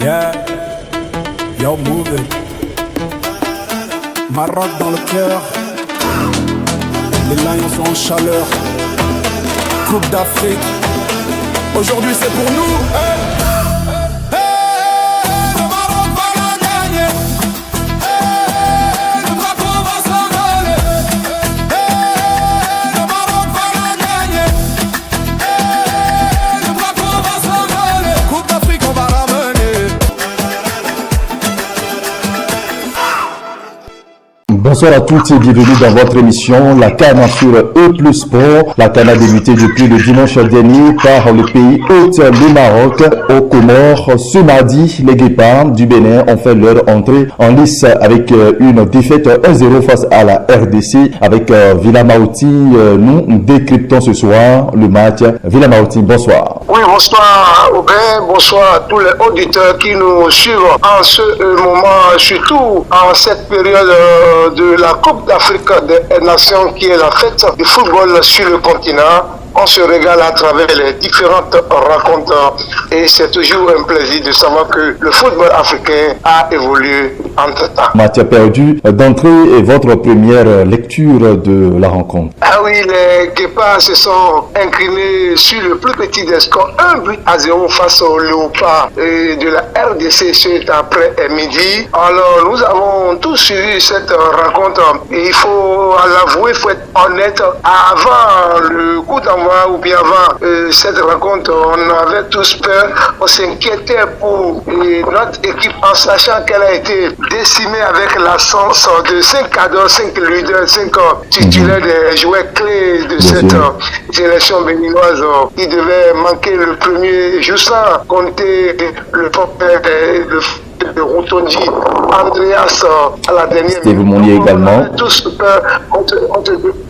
Yeah, yo move it. Maroc dans le cœur. Les Lions sont en chaleur. Coupe d'Afrique. Aujourd'hui c'est pour nous. Hey. Bonsoir à tous et bienvenue dans votre émission La CAN sur E+ Sport. La CAN a débuté depuis le dimanche dernier par le pays hôte, le Maroc, aux Comores. Ce mardi, les Guépards du Bénin ont fait leur entrée en lice avec une défaite 1-0 face à la RDC avec Villa Maouti. Nous décryptons ce soir le match. Villa Maouti, bonsoir. Oui, bonsoir Aubin, bonsoir à tous les auditeurs qui nous suivent en ce moment, surtout en cette période de la Coupe d'Afrique des Nations qui est la fête du football sur le continent. On se régale à travers les différentes rencontres et c'est toujours un plaisir de savoir que le football africain a évolué entre-temps. Match perdu d'entrée et votre première lecture de la rencontre. Ah oui, les Guépards se sont inclinés sur le plus petit des scores, 1-0 face au Léopard de la RDC cet après-midi. Alors nous avons tous suivi cette rencontre et il faut l'avouer, il faut être honnête, avant le coup d'envoi ou bien avant cette rencontre, on avait tous peur, on s'inquiétait pour notre équipe en sachant qu'elle a été décimée avec l'absence de 5 cadres, 5 leaders, 5 titulaires des joueurs clés de cette sélection béninoise. Il devait manquer le premier Justin, compter le porteur de Rotondi, Andreas à la dernière minute. Vous Monnier également.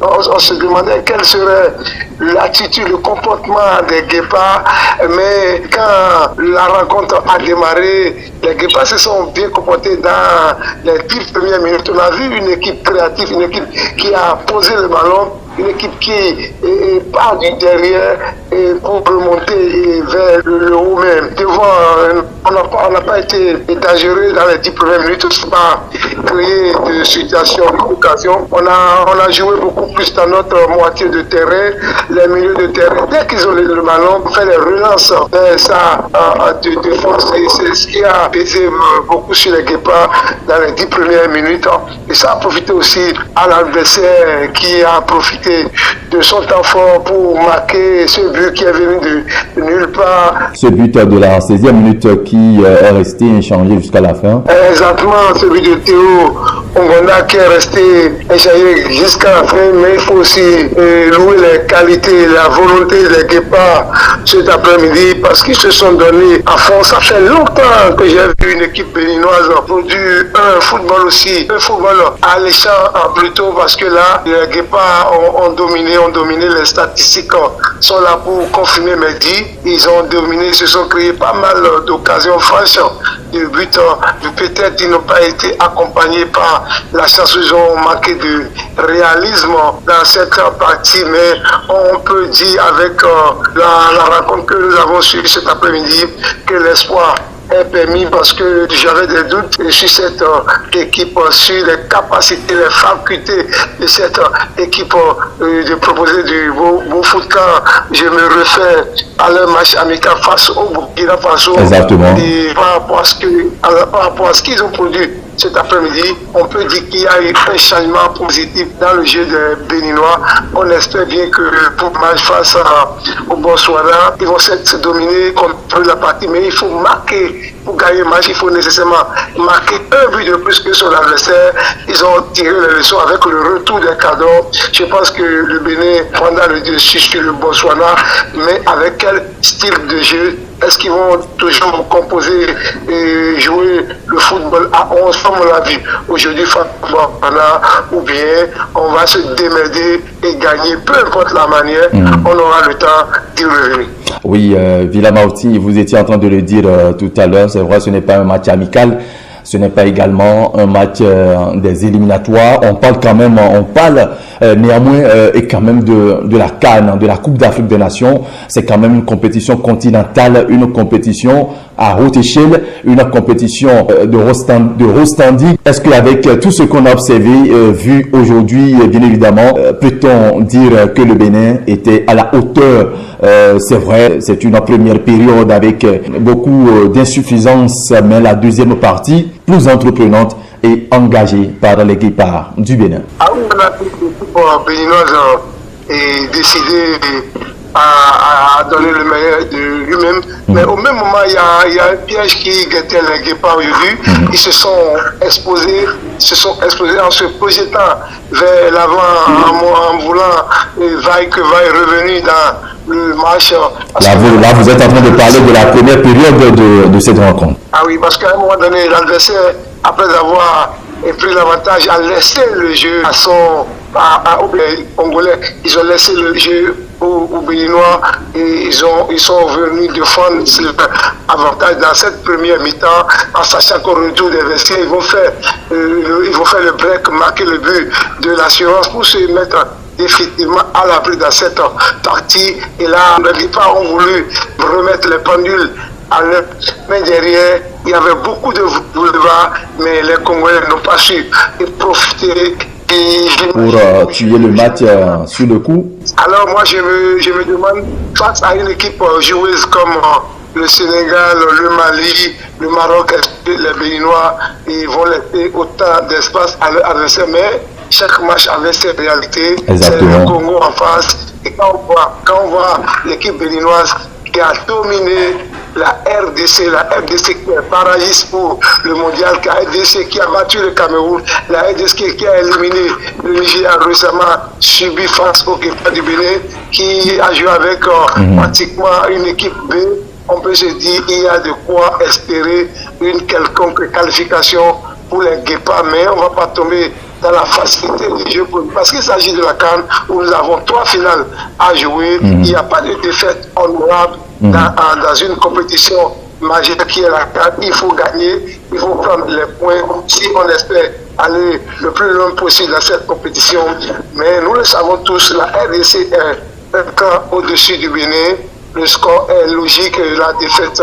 On se demandait quelle serait l'attitude, le comportement des Guépards, mais quand la rencontre a démarré, les Guépards se sont bien comportés dans les 10 premières minutes. On a vu une équipe créative, une équipe qui a posé le ballon, une équipe qui part du derrière pour remonter vers le haut même. Devant, on n'a pas été dangereux dans les 10 premières minutes, on n'a pas créé de situation, d'occasion. On a joué beaucoup plus dans notre moitié de terrain, les milieux de terrain. Dès qu'ils ont le ballon, on fait les relances ça de défense. C'est ce qui a pesé beaucoup sur les Guépards dans les 10 premières minutes. Et ça a profité aussi à l'adversaire qui a profité de son temps fort pour marquer ce but qui est venu de nulle part. Ce but de la 16e minute qui est resté inchangé jusqu'à la fin. Exactement, ce but de Théo Ongona qui est resté inchangé jusqu'à la fin, mais il faut aussi louer les qualités, la volonté des Guépards cet après-midi parce qu'ils se sont donnés à fond. Ça fait longtemps que j'ai vu une équipe béninoise produire un football aussi, un football alléchant plutôt parce que là, les Guépards ont dominé les statistiques sont là pour confirmer mes dits. Ils ont dominé, se sont créés pas mal d'occasions franches de but. Peut-être ils n'ont pas été accompagnés par la chance, ils ont manqué de réalisme dans cette partie, mais on peut dire avec la rencontre que nous avons suivie cet après-midi que l'espoir est permis parce que j'avais des doutes sur cette équipe, sur les capacités, les facultés de cette équipe de proposer du beau foot quand je me réfère à leur match amical face au Burkina Faso. Exactement. Et par rapport à ce qu'ils ont produit cet après-midi, on peut dire qu'il y a eu un changement positif dans le jeu des Béninois. On espère bien que pour le match face au Botswana, ils vont se dominer contre la partie, mais il faut marquer. Pour gagner le match, il faut nécessairement marquer un but de plus que son adversaire. Ils ont tiré les leçons avec le retour des cadeaux. Je pense que le Bénin prendra le dessus sur le Botswana, mais avec quel style de jeu? Est-ce qu'ils vont toujours composer et jouer le football à 11 comme on l'a vu aujourd'hui ou bien on va se démerder et gagner, peu importe la manière, on aura le temps d'y revenir. Oui, Villa Maouti, vous étiez en train de le dire tout à l'heure, c'est vrai, ce n'est pas un match amical. Ce n'est pas également un match des éliminatoires. On parle quand même, néanmoins et quand même de la CAN, de la Coupe d'Afrique des Nations. C'est quand même une compétition continentale, une compétition à haute échelle, une compétition de haut standing. Est-ce qu'avec tout ce qu'on a observé, vu aujourd'hui, bien évidemment, peut-on dire que le Bénin était à la hauteur? C'est vrai, c'est une première période avec beaucoup d'insuffisance, mais la deuxième partie, plus entreprenante et engagée par les guépards du Bénin. Ah oui, on a l'équipe béninoise et décidé à donner le meilleur de lui-même. Mais au même moment, il y a un piège qui guettait les guépards aujourd'hui. Ils se sont exposés en se projetant vers l'avant, en voulant vaille que vaille revenir dans le match. Là, vous êtes en train de parler de la première période de cette rencontre. Ah oui, parce qu'à un moment donné, l'adversaire, après avoir pris l'avantage, a laissé le jeu aux Congolais. Ils ont laissé le jeu aux Béninois et ils sont venus défendre leur avantage dans cette première mi-temps en sachant qu'au retour des vestiaires, ils vont faire le break, marquer le but de l'assurance pour se mettre définitivement à l'abri dans cette partie. Et là, les guépards ont voulu remettre les pendules à l'heure. Mais derrière, il y avait beaucoup de boulevards, mais les Congolais n'ont pas su profiter. Pour tuer le match sur le coup. Alors moi je me demande, face à une équipe joueuse comme le Sénégal, le Mali, le Maroc, les Béninois, ils vont laisser autant d'espace à leur adversaire, mais chaque match avait ses réalités. C'est le Congo en face. Et quand on voit l'équipe béninoise qui a dominé la RDC qui est barragiste pour le mondial, la RDC qui a battu le Cameroun, la RDC qui a éliminé le Nigeria récemment, subi face au Guépard du Bénin, qui a joué avec pratiquement une équipe B. On peut se dire qu'il y a de quoi espérer une quelconque qualification pour les Guépards, mais on ne va pas tomber dans la facilité du jeu parce qu'il s'agit de la CAN où nous avons 3 finales à jouer. Il n'y a pas de défaite honorable dans une compétition majeure qui est la CAN. Il faut gagner, il faut prendre les points si on espère aller le plus loin possible dans cette compétition. Mais nous le savons tous, la RDC est un camp au-dessus du Bénin. Le score est logique, la défaite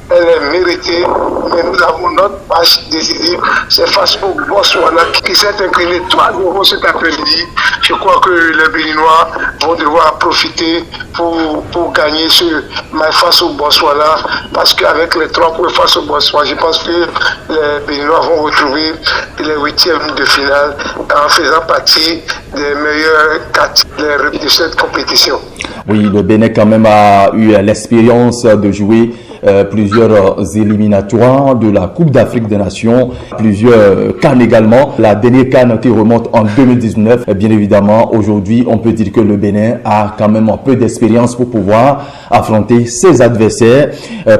elle est méritée, mais nous avons notre match décisif, c'est face au Botswana qui s'est incliné 3-0 cet après-midi. Je crois que les Béninois vont devoir profiter pour gagner ce match face au Botswana, parce qu'avec les 3 points face au Botswana, je pense que les Béninois vont retrouver les 8e de finale en faisant partie des meilleurs 4 de cette compétition. Oui, le Bénin quand même a eu l'expérience de jouer plusieurs éliminatoires de la Coupe d'Afrique des Nations, plusieurs CAN également. La dernière CAN qui remonte en 2019. Bien évidemment, aujourd'hui, on peut dire que le Bénin a quand même un peu d'expérience pour pouvoir affronter ses adversaires.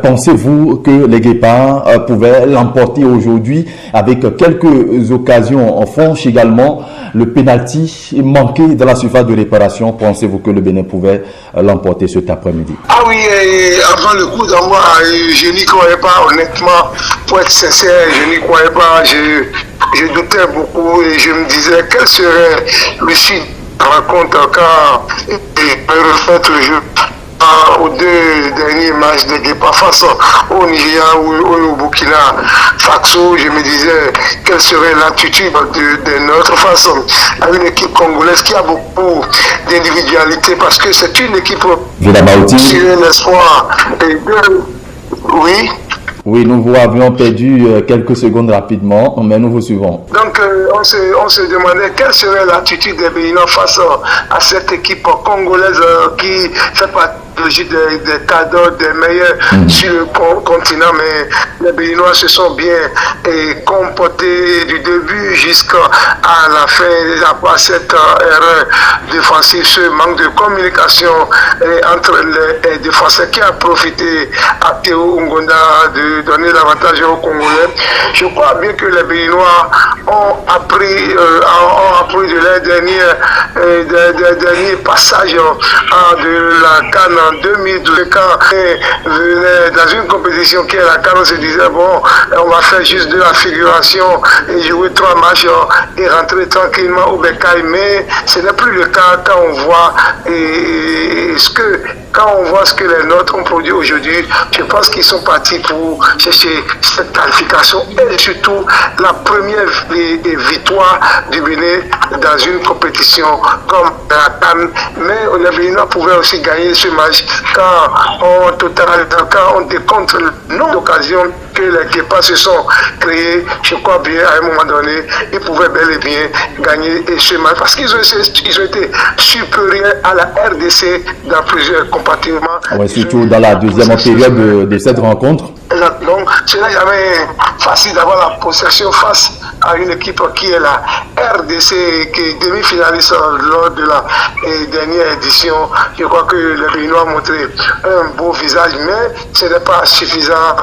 Pensez-vous que les Guépards pouvaient l'emporter aujourd'hui avec quelques occasions franches également? Le pénalty manqué dans la surface de réparation, pensez-vous que le Bénin pouvait l'emporter cet après-midi? Ah oui, avant le coup d'envoi, je n'y croyais pas, honnêtement, pour être sincère, je n'y croyais pas, je doutais beaucoup et je me disais quel serait l'issue de la rencontre quand il refait le jeu. Aux 2 derniers matchs de Guépard face au Nigeria ou au Burkina Faso, je me disais quelle serait l'attitude de notre face à une équipe congolaise qui a beaucoup d'individualité parce que c'est une équipe qui a un espoir. Oui. Oui, nous vous avions perdu quelques secondes rapidement, mais nous vous suivons. Donc, on se demandait quelle serait l'attitude des Béninois face à cette équipe congolaise qui fait partie des cadres des meilleurs sur le continent, mais les Béninois se sont bien comportés du début jusqu'à la fin, après cette erreur défensive, ce manque de communication entre les défenseurs qui a profité à Théo Ngonda de donner l'avantage aux Congolais. Je crois bien que les Béninois ont appris de leur dernier passage de la CAN en 2012, quand venait dans une compétition qui est la CAN, on se disait bon, on va faire juste de la figuration et jouer 3 matchs et rentrer tranquillement au bécaye, mais ce n'est plus le cas quand on voit ce que quand on voit ce que les nôtres ont produit aujourd'hui, je pense qu'ils sont partis pour chercher cette qualification et surtout la première victoire du Bénin dans une compétition comme la CAN. Mais les Béninois pouvaient aussi gagner ce match quand on décompte le nombre d'occasions que les Guépas se sont créés. Je crois bien à un moment donné, ils pouvaient bel et bien gagner ce match parce qu'ils ont été supérieurs à la RDC dans plusieurs compartiments. Ouais, surtout dans la deuxième période de cette rencontre. Donc, ce n'est jamais facile d'avoir la possession face à une équipe qui est la RDC, qui est demi-finaliste lors de la dernière édition. Je crois que les Béninois ont montré un beau visage, mais ce n'est pas suffisant.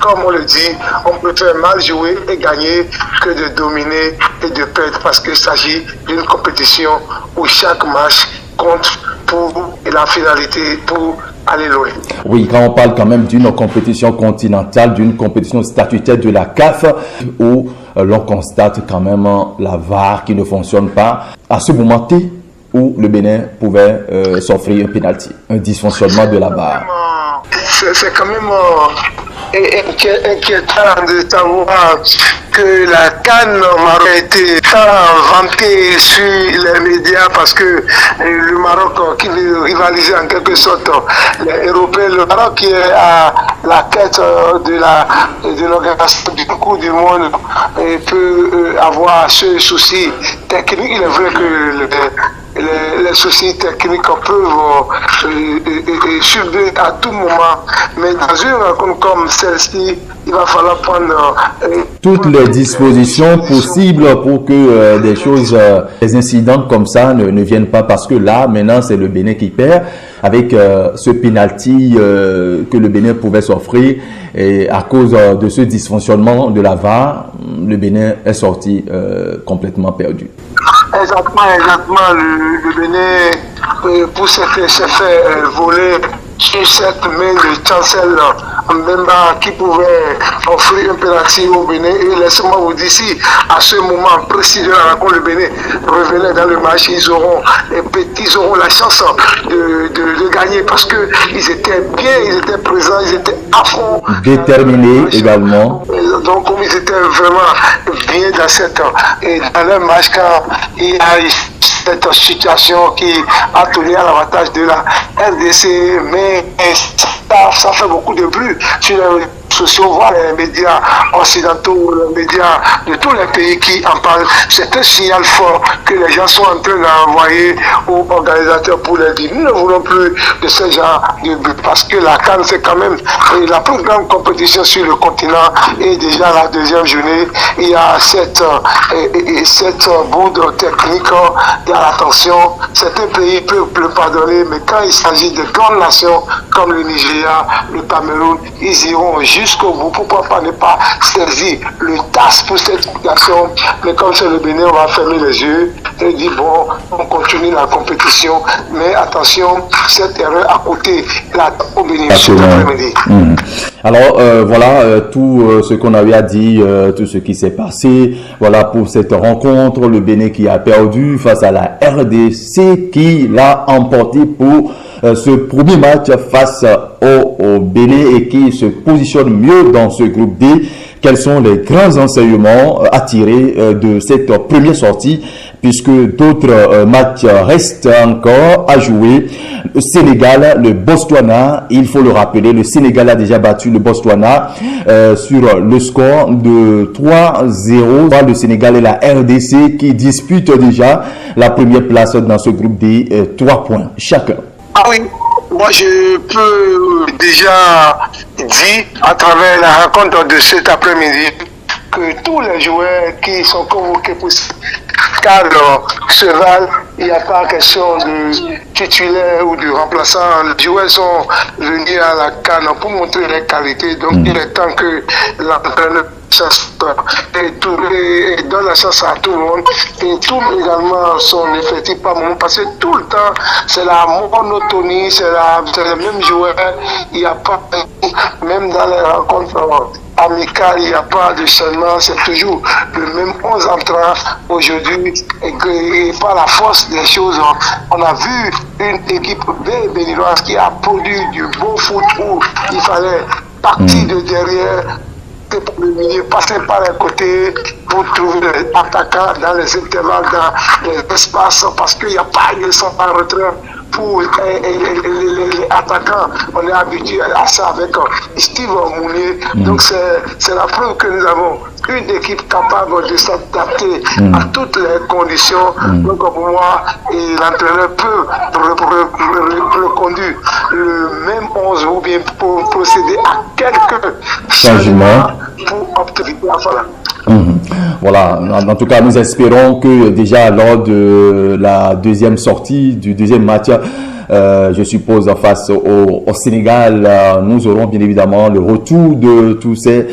Comme on le dit, on peut faire mal jouer et gagner que de dominer et de perdre parce qu'il s'agit d'une compétition où chaque match compte pour la finalité, pour aller loin. Oui, quand on parle quand même d'une compétition continentale, d'une compétition statutaire de la CAF, où l'on constate quand même la VAR qui ne fonctionne pas, à ce moment T où le Bénin pouvait s'offrir un pénalty, un dysfonctionnement de la VAR. C'est quand même inquiétant de savoir que la CAN a été vantée sur les médias parce que le Maroc qui veut rivaliser en quelque sorte les Européens, le Maroc qui est à la tête de l'organisation du Coupe du Monde peut avoir ce souci technique. Il est vrai que les soucis techniques peuvent survenir à tout moment, mais dans une rencontre comme celle-ci, il va falloir prendre toutes les dispositions possibles pour que des choses, des incidents comme ça ne viennent pas, parce que là, maintenant, c'est le Bénin qui perd avec ce penalty que le Bénin pouvait s'offrir, et à cause de ce dysfonctionnement de la VAR, le Bénin est sorti complètement perdu. Exactement. Le Bénin, pour s'est fait voler sur cette main de Chancel Mbemba qui pouvait offrir un penalty au Bénin. Et laissez-moi vous dire, si à ce moment précis de la rencontre, le Bénin revenait dans le match, ils auront la chance de gagner parce qu'ils étaient bien, ils étaient présents, ils étaient à fond. Déterminés également. Donc, comme ils étaient vraiment bien dans leur match, quand il y a cette situation qui a tourné à l'avantage de la RDC, mais ça fait beaucoup de bruit sur les sociaux, voire les médias occidentaux, les médias de tous les pays qui en parlent. C'est un signal fort que les gens sont en train d'envoyer aux organisateurs pour leur dire nous ne voulons plus de ce genre de but parce que la CAN c'est quand même la plus grande compétition sur le continent et déjà la deuxième journée il y a cette bourde technique dans l'attention. Certains pays peuvent le pardonner, mais quand il s'agit de grandes nations comme le Nigeria, le Cameroun, ils iront jusqu'au bout. Pourquoi pas ne pas saisir le TAS pour cette situation? Mais comme c'est le Bénin, on va fermer les yeux et dire bon, on continue la compétition, mais attention, cette erreur a coûté au Bénin cet après-midi. Alors voilà tout ce qu'on avait à dire, tout ce qui s'est passé. Voilà pour cette rencontre, le Bénin qui a perdu face à la RDC qui l'a emporté pour ce premier match face au Bénin et qui se positionne mieux dans ce groupe D. Quels sont les grands enseignements à tirer de cette première sortie, puisque d'autres matchs restent encore à jouer. Le Sénégal, le Botswana, il faut le rappeler, le Sénégal a déjà battu le Botswana sur le score de 3-0. Le Sénégal et la RDC qui disputent déjà la première place dans ce groupe D, 3 points chacun. Ah oui, moi je peux déjà dire à travers la rencontre de cet après-midi que tous les joueurs qui sont convoqués pour cadre cheval, il n'y a pas question de titulaire ou de remplaçant. Les joueurs sont venus à la CAN pour montrer leurs qualités. Donc il est temps que l'entraîneur et donne la chance à tout le monde et tout également son effectif par moment parce que tout le temps c'est la monotonie, c'est le même joueur, il n'y a pas même dans les rencontres amicales, il n'y a pas de changement, c'est toujours le même 11 entrants aujourd'hui et par la force des choses, on a vu une équipe béninoise qui a produit du bon foot où il fallait partir de derrière, pour le milieu, passer par les côtés pour trouver les attaquants dans les intervalles, dans les espaces, parce qu'il n'y a pas de centre en retrait pour les attaquants. On est habitué à ça avec Steve Mounier. Donc c'est la preuve que nous avons une équipe capable de s'adapter à toutes les conditions. Donc pour moi, l'entraîneur peut reconduire le même 11 ou bien pour procéder à quelques changements pour obtenir la fin. Voilà, en tout cas, nous espérons que déjà lors de la deuxième sortie, du deuxième match, je suppose face au Sénégal, nous aurons bien évidemment le retour de tous ces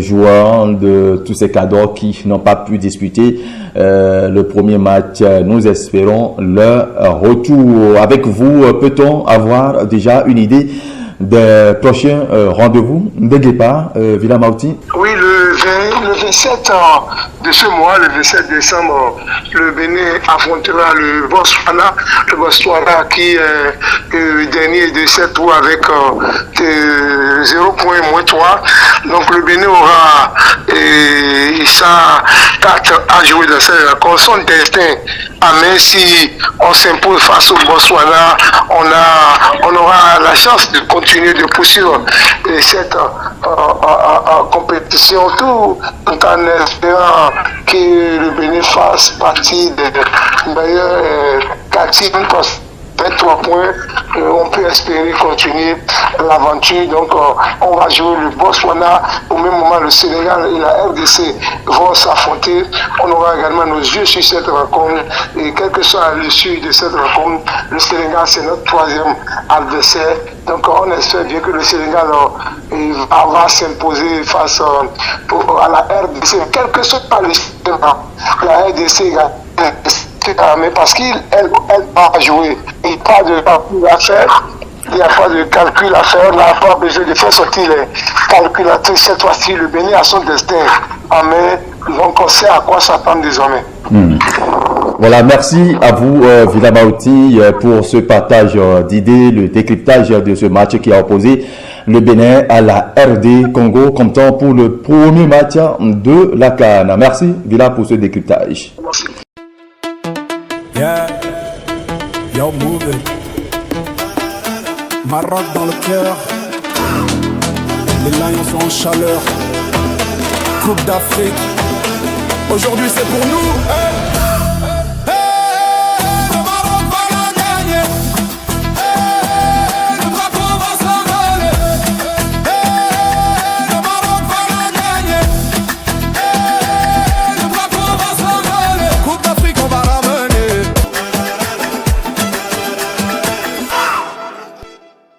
joueurs, de tous ces cadres qui n'ont pas pu disputer le premier match. Nous espérons leur retour. Avec vous, peut-on avoir déjà une idée des prochains rendez-vous de Guépa, Villa Mauti? Oui, le 27 de ce mois, le 27 décembre, le Bénin affrontera le Botswana qui est le dernier de 7 tours avec 0 points moins 3. Donc le Bénin aura sa carte à jouer dans cette rencontre. Son destin à main, si on s'impose face au Botswana, on aura la chance de continuer de poursuivre cette compétition, tout en espérant que le Bénin fasse partie des meilleurs 4 23 points, on peut espérer continuer l'aventure. Donc on va jouer le Botswana. Au même moment, le Sénégal et la RDC vont s'affronter. On aura également nos yeux sur cette rencontre. Et quel que soit l'issue de cette rencontre, le Sénégal, c'est notre troisième adversaire. Donc on espère bien que le Sénégal va s'imposer face à la RDC. Quel que soit l'issue, la RDC mais parce qu'elle va jouer, il n'y a pas de calcul à faire, il n'y a pas de calcul à faire, on n'a pas besoin de faire sortir les calculateurs. Cette fois-ci, le Bénin a son destin en main, donc on sait à quoi s'attendre désormais. Voilà, merci à vous, Villa Mauti, pour ce partage d'idées, le décryptage de ce match qui a opposé le Bénin à la RD Congo comme temps pour le premier match de la CAN. Merci, Villa, pour ce décryptage. Merci. Yeah, yo move it. Maroc dans le cœur. Les Lions sont en chaleur. Coupe d'Afrique. Aujourd'hui c'est pour nous. Hey.